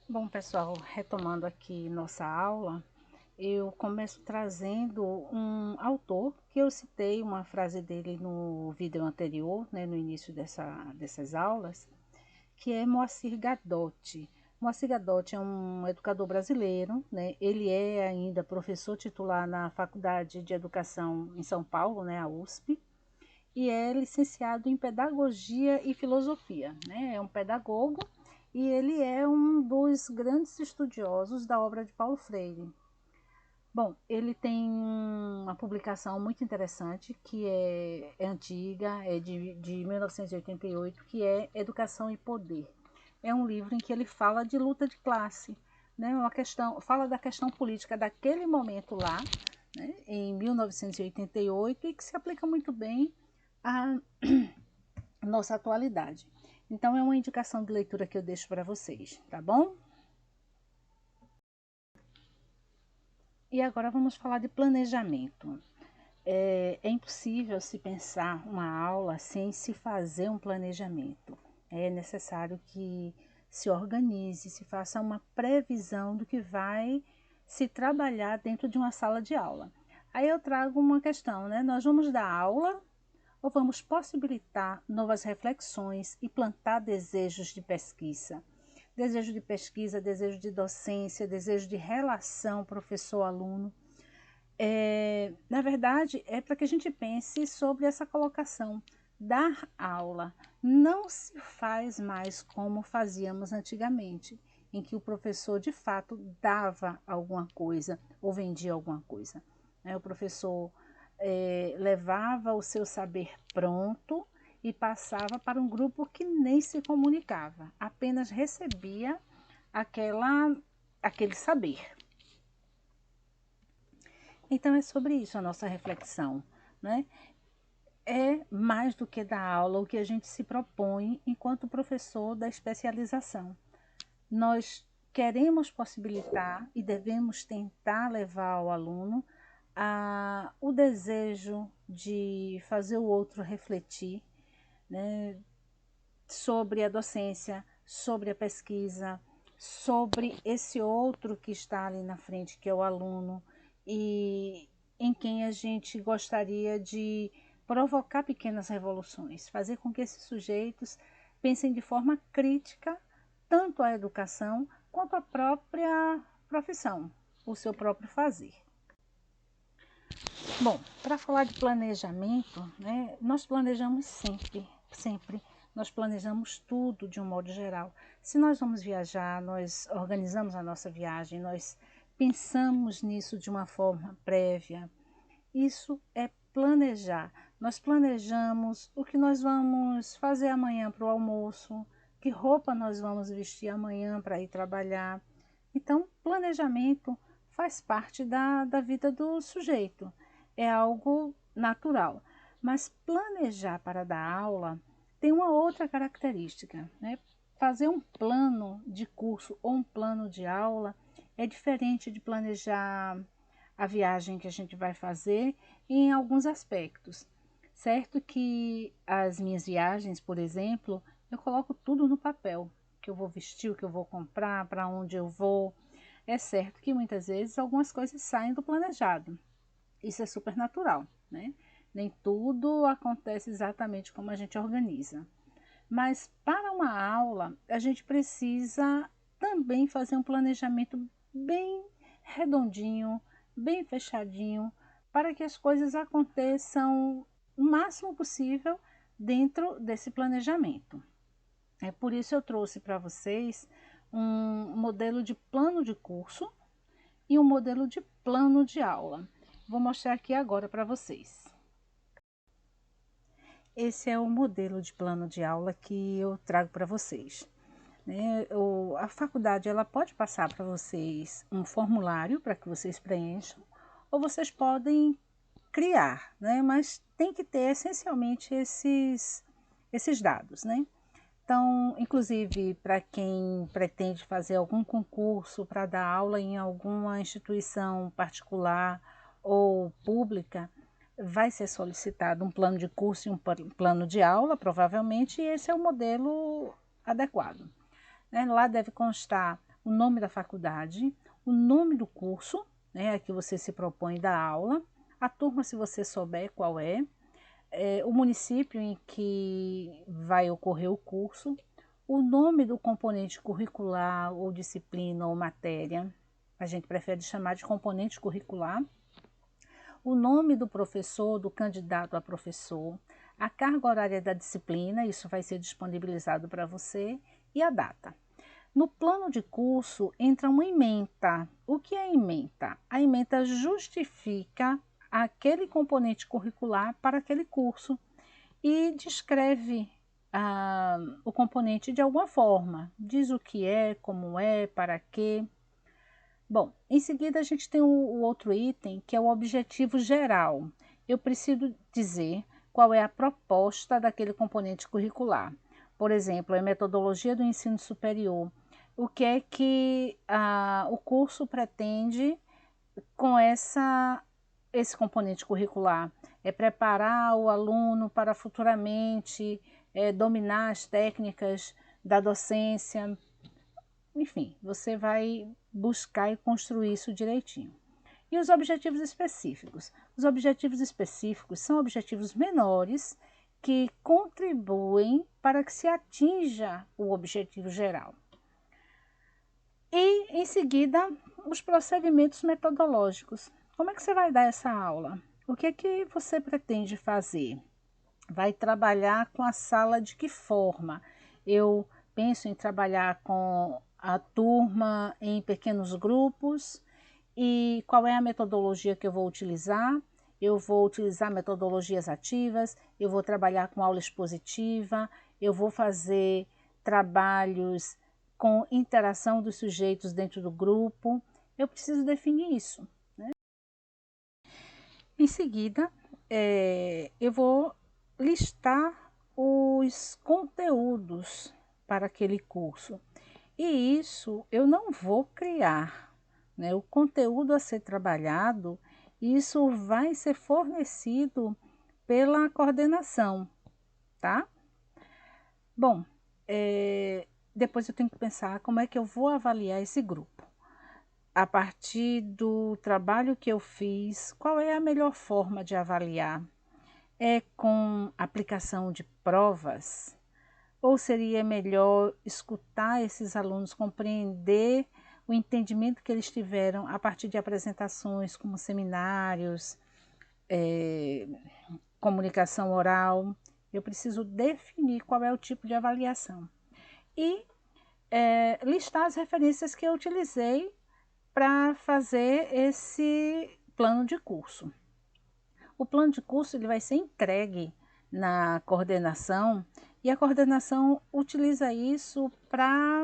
Bom, pessoal, retomando aqui nossa aula, eu começo trazendo um autor que eu citei uma frase dele no vídeo anterior, né, no início dessas aulas, que é Moacir Gadotti. Moacir Gadotti é um educador brasileiro, né? Ele é ainda professor titular na Faculdade de Educação em São Paulo, né, a USP, e é licenciado em Pedagogia e Filosofia, né? É um pedagogo e ele é um dos grandes estudiosos da obra de Paulo Freire. Bom, ele tem uma publicação muito interessante que é antiga, é de 1988, que é Educação e Poder. É um livro em que ele fala de luta de classe, né? Uma questão, fala da questão política daquele momento lá, né? Em 1988, e que se aplica muito bem à nossa atualidade. Então é uma indicação de leitura que eu deixo para vocês, tá bom? E agora vamos falar de planejamento. É impossível se pensar uma aula sem se fazer um planejamento. É necessário que se organize, se faça uma previsão do que vai se trabalhar dentro de uma sala de aula. Aí eu trago uma questão, né? Nós vamos dar aula ou vamos possibilitar novas reflexões e plantar desejos de pesquisa? Desejo de pesquisa, desejo de docência, desejo de relação professor-aluno. Na verdade, é para que a gente pense sobre essa colocação. Dar aula não se faz mais como fazíamos antigamente, em que o professor de fato dava alguma coisa ou vendia alguma coisa. O professor levava o seu saber pronto e passava para um grupo que nem se comunicava, apenas recebia aquele saber. Então é sobre isso a nossa reflexão, né? É mais do que dar aula o que a gente se propõe enquanto professor da especialização. Nós queremos possibilitar e devemos tentar levar ao aluno o desejo de fazer o outro refletir, né, sobre a docência, sobre a pesquisa, sobre esse outro que está ali na frente, que é o aluno, e em quem a gente gostaria de provocar pequenas revoluções, fazer com que esses sujeitos pensem de forma crítica tanto a educação quanto a própria profissão, o seu próprio fazer. Bom, para falar de planejamento, né, nós planejamos sempre, sempre. Nós planejamos tudo de um modo geral. Se nós vamos viajar, nós organizamos a nossa viagem, nós pensamos nisso de uma forma prévia. Isso é planejar. Nós planejamos o que nós vamos fazer amanhã para o almoço, que roupa nós vamos vestir amanhã para ir trabalhar. Então, planejamento faz parte da vida do sujeito, é algo natural. Mas planejar para dar aula tem uma outra característica, né? Fazer um plano de curso ou um plano de aula é diferente de planejar a viagem que a gente vai fazer em alguns aspectos. Certo que as minhas viagens, por exemplo, eu coloco tudo no papel, o que eu vou vestir, o que eu vou comprar, para onde eu vou. É certo que muitas vezes algumas coisas saem do planejado. Isso é super natural, né? Nem tudo acontece exatamente como a gente organiza. Mas para uma aula, a gente precisa também fazer um planejamento bem redondinho, bem fechadinho, para que as coisas aconteçam o máximo possível dentro desse planejamento. É por isso eu trouxe para vocês um modelo de plano de curso e um modelo de plano de aula. Vou mostrar aqui agora para vocês. Esse é o modelo de plano de aula que eu trago para vocês. A faculdade ela pode passar para vocês um formulário para que vocês preencham, ou vocês podem criar, né? Mas tem que ter essencialmente esses dados, né? Então, inclusive, para quem pretende fazer algum concurso para dar aula em alguma instituição particular ou pública, vai ser solicitado um plano de curso e um plano de aula, provavelmente, e esse é o modelo adequado. Lá deve constar o nome da faculdade, o nome do curso, né, a que você se propõe da aula, a turma, se você souber qual é, o município em que vai ocorrer o curso, o nome do componente curricular ou disciplina ou matéria, a gente prefere chamar de componente curricular, o nome do professor, do candidato a professor, a carga horária da disciplina, isso vai ser disponibilizado para você, e a data. No plano de curso entra uma ementa. O que é ementa? A ementa justifica aquele componente curricular para aquele curso e descreve o componente de alguma forma. Diz o que é, como é, para quê. Bom, em seguida a gente tem o outro item, que é o objetivo geral. Eu preciso dizer qual é a proposta daquele componente curricular. Por exemplo, a metodologia do ensino superior. O que é que o curso pretende com esse componente curricular? É preparar o aluno para futuramente dominar as técnicas da docência. Enfim, você vai buscar e construir isso direitinho. E os objetivos específicos? Os objetivos específicos são objetivos menores que contribuem para que se atinja o objetivo geral. E, em seguida, os procedimentos metodológicos. Como é que você vai dar essa aula? O que é que você pretende fazer? Vai trabalhar com a sala de que forma? Eu penso em trabalhar com a turma em pequenos grupos. E qual é a metodologia que eu vou utilizar? Eu vou utilizar metodologias ativas, eu vou trabalhar com aula expositiva, eu vou fazer trabalhos com interação dos sujeitos dentro do grupo. Eu preciso definir isso, né? Em seguida, eu vou listar os conteúdos para aquele curso. E isso eu não vou criar, né? O conteúdo a ser trabalhado, isso vai ser fornecido pela coordenação, tá? Bom, depois eu tenho que pensar como é que eu vou avaliar esse grupo. A partir do trabalho que eu fiz, qual é a melhor forma de avaliar? É com aplicação de provas? Ou seria melhor escutar esses alunos, compreender o entendimento que eles tiveram a partir de apresentações como seminários, comunicação oral? Eu preciso definir qual é o tipo de avaliação. E listar as referências que eu utilizei para fazer esse plano de curso. O plano de curso ele vai ser entregue na coordenação e a coordenação utiliza isso para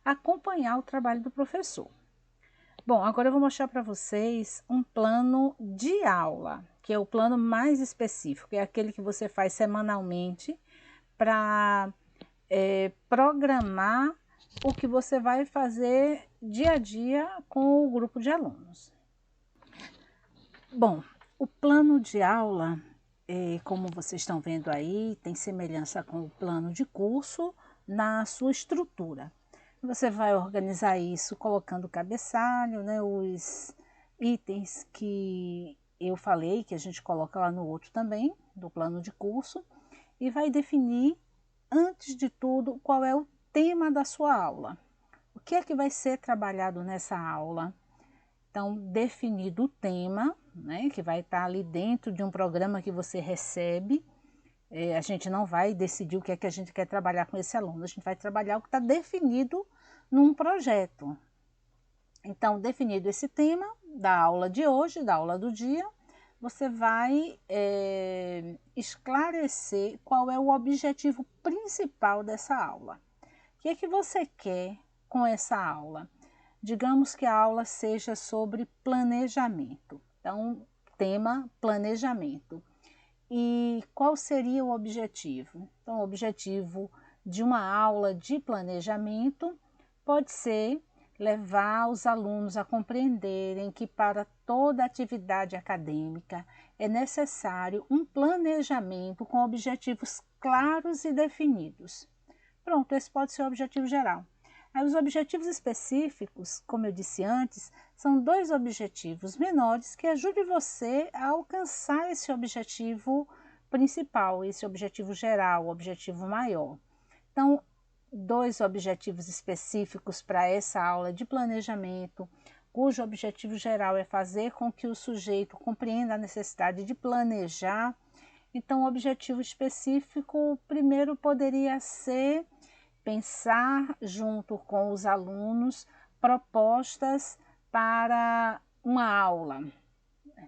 acompanhar o trabalho do professor. Bom, agora eu vou mostrar para vocês um plano de aula, que é o plano mais específico, é aquele que você faz semanalmente para programar o que você vai fazer dia a dia com o grupo de alunos. Bom, o plano de aula, como vocês estão vendo aí, tem semelhança com o plano de curso na sua estrutura. Você vai organizar isso colocando o cabeçalho, né, os itens que eu falei, que a gente coloca lá no outro também, do plano de curso, e vai definir, antes de tudo, qual é o tema da sua aula. O que é que vai ser trabalhado nessa aula? Então, definido o tema, né, que vai estar ali dentro de um programa que você recebe, a gente não vai decidir o que é que a gente quer trabalhar com esse aluno, a gente vai trabalhar o que está definido num projeto. Então, definido esse tema da aula de hoje, da aula do dia, você vai esclarecer qual é o objetivo principal dessa aula. O que é que você quer com essa aula? Digamos que a aula seja sobre planejamento. Então, tema planejamento. E qual seria o objetivo? Então, o objetivo de uma aula de planejamento pode ser levar os alunos a compreenderem que para toda atividade acadêmica é necessário um planejamento com objetivos claros e definidos. Pronto, esse pode ser o objetivo geral. Aí, os objetivos específicos, como eu disse antes, são 2 objetivos menores que ajudem você a alcançar esse objetivo principal, esse objetivo geral, o objetivo maior. Então, 2 objetivos específicos para essa aula de planejamento, cujo objetivo geral é fazer com que o sujeito compreenda a necessidade de planejar. Então, o objetivo específico, primeiro, poderia ser pensar junto com os alunos propostas para uma aula.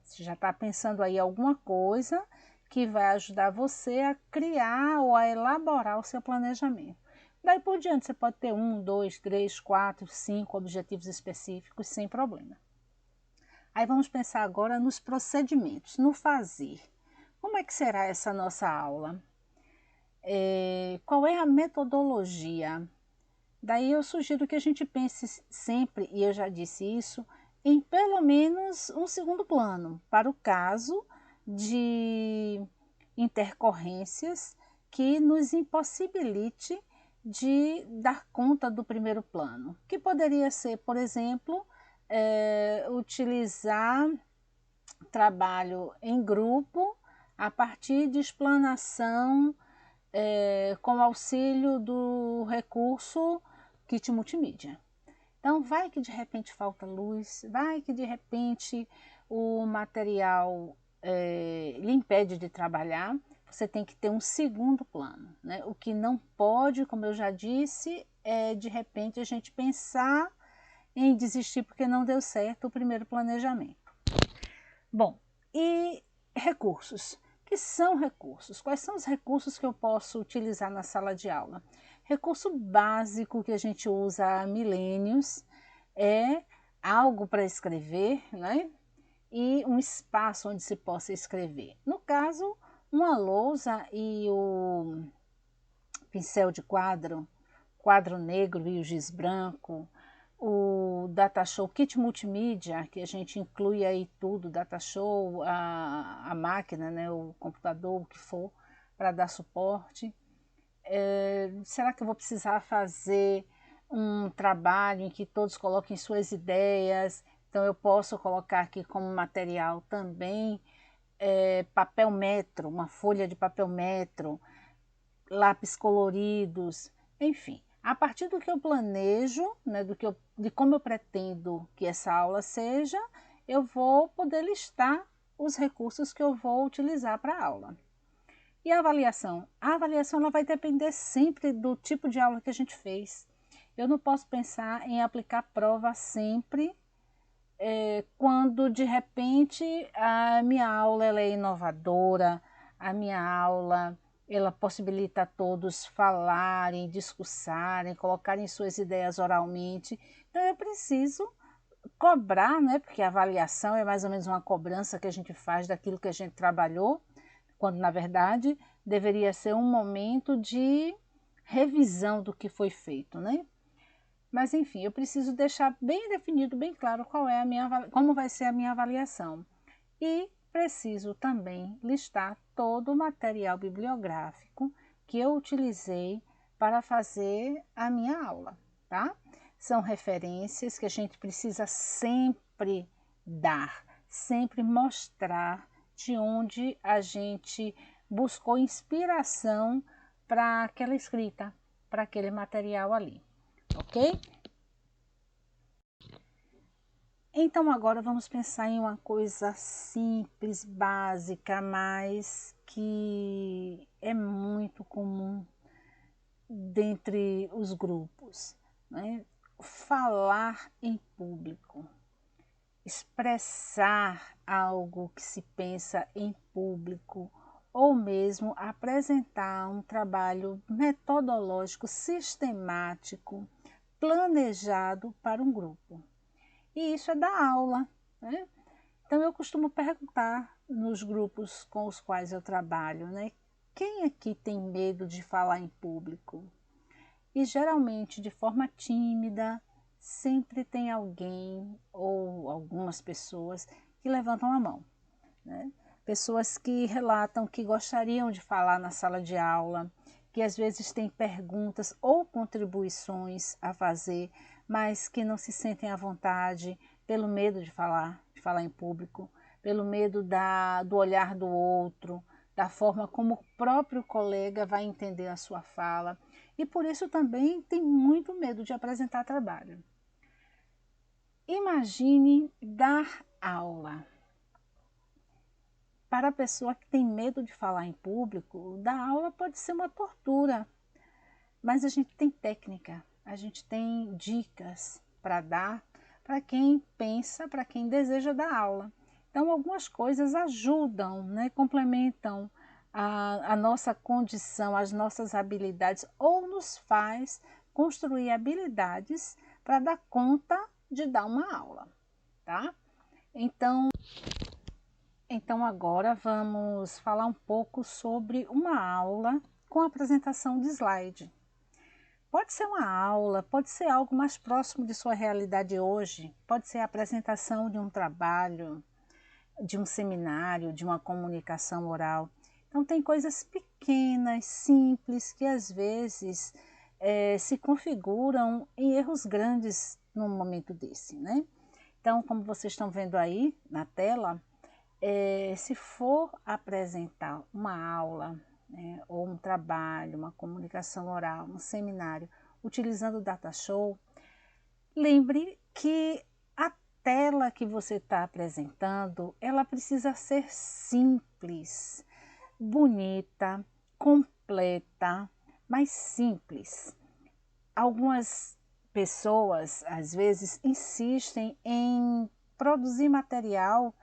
Você já está pensando aí alguma coisa que vai ajudar você a criar ou a elaborar o seu planejamento. Daí por diante, você pode ter 1, 2, 3, 4, 5 objetivos específicos sem problema. Aí vamos pensar agora nos procedimentos, no fazer. Como é que será essa nossa aula? Qual é a metodologia? Daí eu sugiro que a gente pense sempre, e eu já disse isso, em pelo menos um segundo plano, para o caso de intercorrências que nos impossibilite de dar conta do primeiro plano, que poderia ser, por exemplo, utilizar trabalho em grupo a partir de explanação com auxílio do recurso kit multimídia. Então, vai que de repente falta luz, vai que de repente o material lhe impede de trabalhar, você tem que ter um segundo plano, né? O que não pode, como eu já disse, é de repente a gente pensar em desistir porque não deu certo o primeiro planejamento. Bom, e recursos? Que são recursos? Quais são os recursos que eu posso utilizar na sala de aula? Recurso básico que a gente usa há milênios é algo para escrever, né? E um espaço onde se possa escrever. No caso, uma lousa e o pincel de quadro, quadro negro e o giz branco, o Datashow Kit Multimídia, que a gente inclui aí tudo, Datashow, a máquina, né, o computador, o que for, para dar suporte. Será que eu vou precisar fazer um trabalho em que todos coloquem suas ideias? Então eu posso colocar aqui como material também papel metro, uma folha de papel metro, lápis coloridos, enfim. A partir do que eu planejo, né, de como eu pretendo que essa aula seja, eu vou poder listar os recursos que eu vou utilizar para a aula. E a avaliação? A avaliação ela vai depender sempre do tipo de aula que a gente fez. Eu não posso pensar em aplicar prova sempre quando de repente a minha aula ela é inovadora, a minha aula ela possibilita a todos falarem, discursarem, colocarem suas ideias oralmente. Então eu preciso cobrar, né? Porque a avaliação é mais ou menos uma cobrança que a gente faz daquilo que a gente trabalhou, quando na verdade deveria ser um momento de revisão do que foi feito, né? Mas enfim, eu preciso deixar bem definido, bem claro como vai ser a minha avaliação. E preciso também listar todo o material bibliográfico que eu utilizei para fazer a minha aula, tá? São referências que a gente precisa sempre dar, sempre mostrar de onde a gente buscou inspiração para aquela escrita, para aquele material ali, ok? Então agora vamos pensar em uma coisa simples, básica, mas que é muito comum dentre os grupos, né? Falar em público, expressar algo que se pensa em público, ou mesmo apresentar um trabalho metodológico, sistemático, planejado para um grupo. E isso é da aula, né? Então eu costumo perguntar nos grupos com os quais eu trabalho, né? Quem aqui tem medo de falar em público? E geralmente de forma tímida, sempre tem alguém ou algumas pessoas que levantam a mão, né? Pessoas que relatam que gostariam de falar na sala de aula, que às vezes têm perguntas ou contribuições a fazer, mas que não se sentem à vontade pelo medo de falar em público, pelo medo do olhar do outro, da forma como o próprio colega vai entender a sua fala, e por isso também tem muito medo de apresentar trabalho. Imagine dar aula. Para a pessoa que tem medo de falar em público, dar aula pode ser uma tortura, mas a gente tem técnica, a gente tem dicas para dar para quem pensa, para quem deseja dar aula. Então, algumas coisas ajudam, né, complementam a nossa condição, as nossas habilidades, ou nos faz construir habilidades para dar conta de dar uma aula, tá? Então agora vamos falar um pouco sobre uma aula com apresentação de slide. Pode ser uma aula, pode ser algo mais próximo de sua realidade hoje, pode ser a apresentação de um trabalho, de um seminário, de uma comunicação oral. Então tem coisas pequenas, simples, que às vezes se configuram em erros grandes num momento desse, né? Então, como vocês estão vendo aí na tela, se for apresentar uma aula, né, ou um trabalho, uma comunicação oral, um seminário, utilizando o DataShow, lembre que a tela que você está apresentando, ela precisa ser simples, bonita, completa, mas simples. Algumas pessoas, às vezes, insistem em produzir material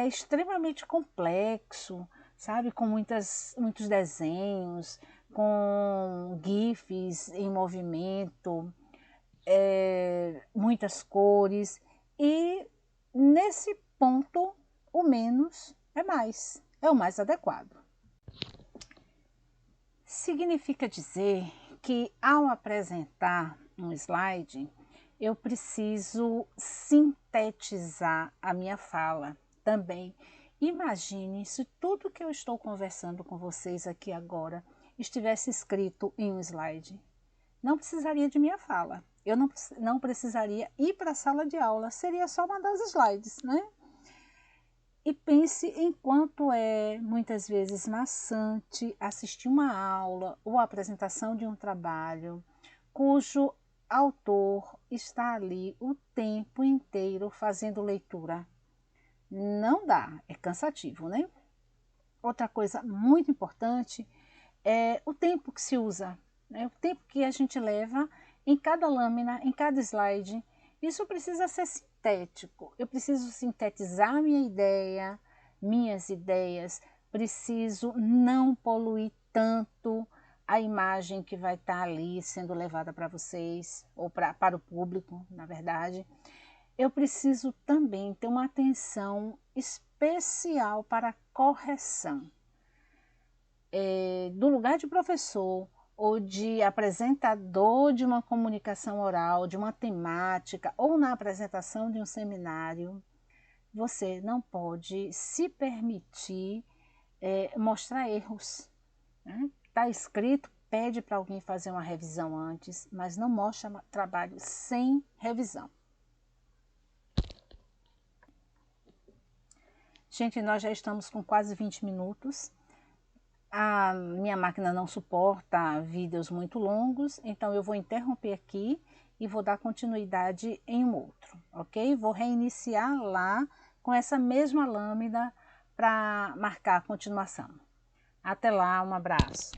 extremamente complexo, sabe? Com muitos desenhos, com GIFs em movimento, muitas cores. E nesse ponto, o menos é mais, é o mais adequado. Significa dizer que ao apresentar um slide, eu preciso sintetizar a minha fala também. Imagine se tudo que eu estou conversando com vocês aqui agora estivesse escrito em um slide. Não precisaria de minha fala. Eu não precisaria ir para a sala de aula, seria só mandar os slides, né? E pense em quanto é, muitas vezes, maçante assistir uma aula ou a apresentação de um trabalho cujo autor está ali o tempo inteiro fazendo leitura. Não dá, é cansativo, né? Outra coisa muito importante é o tempo que se usa, né? O tempo que a gente leva em cada lâmina, em cada slide. Isso precisa ser sintético. Eu preciso sintetizar minhas ideias, preciso não poluir tanto a imagem que vai estar ali sendo levada para vocês, ou para o público, na verdade. Eu preciso também ter uma atenção especial para a correção. Do lugar de professor ou de apresentador de uma comunicação oral, de uma temática, ou na apresentação de um seminário, você não pode se permitir mostrar erros. Está escrito, pede para alguém fazer uma revisão antes, mas não mostra trabalho sem revisão. Gente, nós já estamos com quase 20 minutos. A minha máquina não suporta vídeos muito longos, então eu vou interromper aqui e vou dar continuidade em um outro, ok? Vou reiniciar lá com essa mesma lâmina para marcar a continuação. Até lá, um abraço.